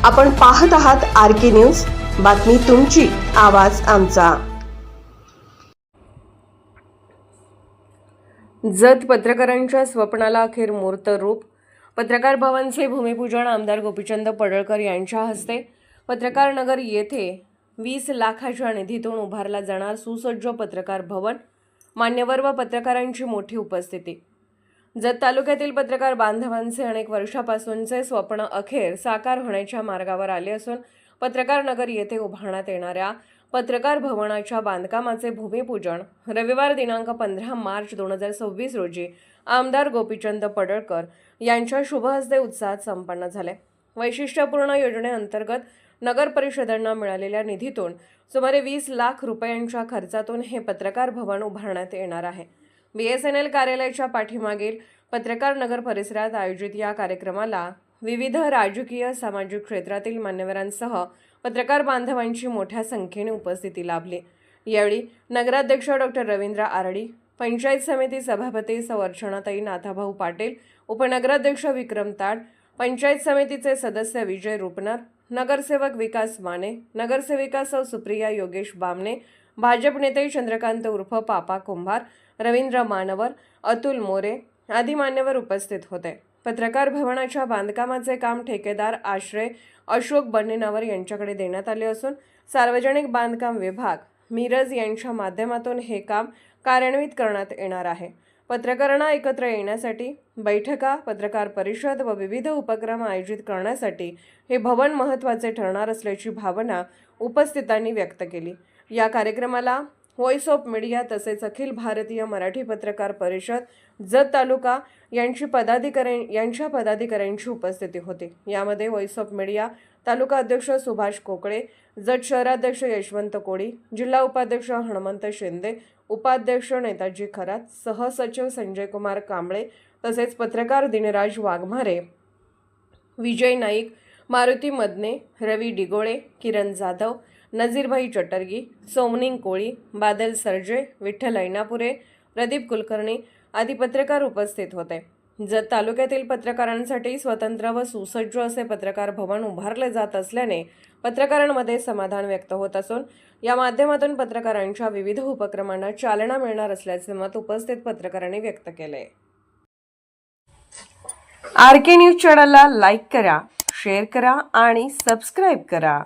आपण पाहत आहात RK न्यूज, बातमी तुमची, आवाज आमचा। जत पत्रकारांच्या स्वप्नाला अखेर मूर्त रूप। पत्रकार भवनचे भूमिपूजन आमदार गोपीचंद पडळकर यांच्या हस्ते। पत्रकार नगर येथे 20 लाखाच्या निधीतून उभारला जाणार सुसज्ज पत्रकार भवन। मान्यवर व पत्रकारांची मोठी उपस्थिती। जत तालुक्यातील पत्रकार बांधवांचे अनेक वर्षापासूनचे स्वप्न अखेर साकार होण्याच्या मार्गावर आले असून पत्रकार नगर येथे उभारण्यात येणाऱ्या पत्रकार भवनाच्या बांधकामाचे भूमिपूजन रविवार दिनांक 15 मार्च 2026 रोजी आमदार गोपीचंद पडळकर यांच्या शुभ हस्ते उत्साहात संपन्न झाले। वैशिष्ट्यपूर्ण योजनेअंतर्गत नगर परिषदांना मिळालेल्या निधीतून सुमारे 20 लाख रुपयांच्या खर्चातून हे पत्रकार भवन उभारण्यात येणार आहे। BSNL कार्यालयाच्या पाठीमागील पत्रकार नगर परिसरात आयोजित या कार्यक्रमाला विविध राजकीय सामाजिक क्षेत्रातील मान्यवरांसह पत्रकार बांधवांची मोठ्या संख्येने उपस्थिती लाभली। यावेळी नगराध्यक्ष डॉक्टर रवींद्र आरडी, पंचायत समिती सभापती सौ अर्चनाताई नाथाभाऊ पाटील, उपनगराध्यक्ष विक्रम ताड, पंचायत समितीचे सदस्य विजय रुपनर, नगरसेवक विकास माने, नगरसेविका सौ सुप्रिया योगेश बामणे, भाजप नेते चंद्रकांत उर्फ पापा कुंभार, रवींद्र मानवर, अतुल मोरे आदी मान्यवर उपस्थित होते। पत्रकार भवनाच्या बांधकामाचे काम ठेकेदार आश्रय अशोक बन्नेनावर यांच्याकडे देण्यात आले असून सार्वजनिक बांधकाम विभाग मिरज यांच्या माध्यमातून हे काम कार्यान्वित करण्यात येणार आहे। पत्रकारांना एकत्र येण्यासाठी बैठका, पत्रकार परिषद व विविध उपक्रम आयोजित करण्यासाठी हे भवन महत्त्वाचे ठरणार असल्याची भावना उपस्थितांनी व्यक्त केली। या कार्यक्रमाला व्हॉइस ऑफ मीडिया तसेच अखिल भारतीय मराठी पत्रकार परिषद जत तालुका यांच्या पदाधिकाऱ्यांची उपस्थिती होती। यामध्ये व्हॉइस ऑफ मीडिया तालुका अध्यक्ष सुभाष कोकळे, जत शहराध्यक्ष यशवंत कोळी, जिल्हा उपाध्यक्ष हनुमंत शिंदे, उपाध्यक्ष नेताजी खरात, सहसचिव संजय कुमार कांबळे तसेच पत्रकार दिनराज वाघमारे, विजय नाईक, मारुती मदने, रवी डिगोळे, किरण जाधव, नजीरभाई चटर्गी, सोमनिंग कोळी, बादल सरजे, विठ्ठल ऐनापुरे, प्रदीप कुलकर्णी आदी पत्रकार उपस्थित होते। जत तालुक्यातील पत्रकारांसाठी स्वतंत्र व सुसज्ज असे पत्रकार भवन उभारले जात असल्याने पत्रकारांमध्ये समाधान व्यक्त होत असून या माध्यमातून पत्रकारांच्या विविध उपक्रमांना चालना मिळणार असल्याचे मत उपस्थित पत्रकारांनी व्यक्त केले। RK न्यूज चॅनलला लाईक करा, शेअर करा आणि सबस्क्राईब करा।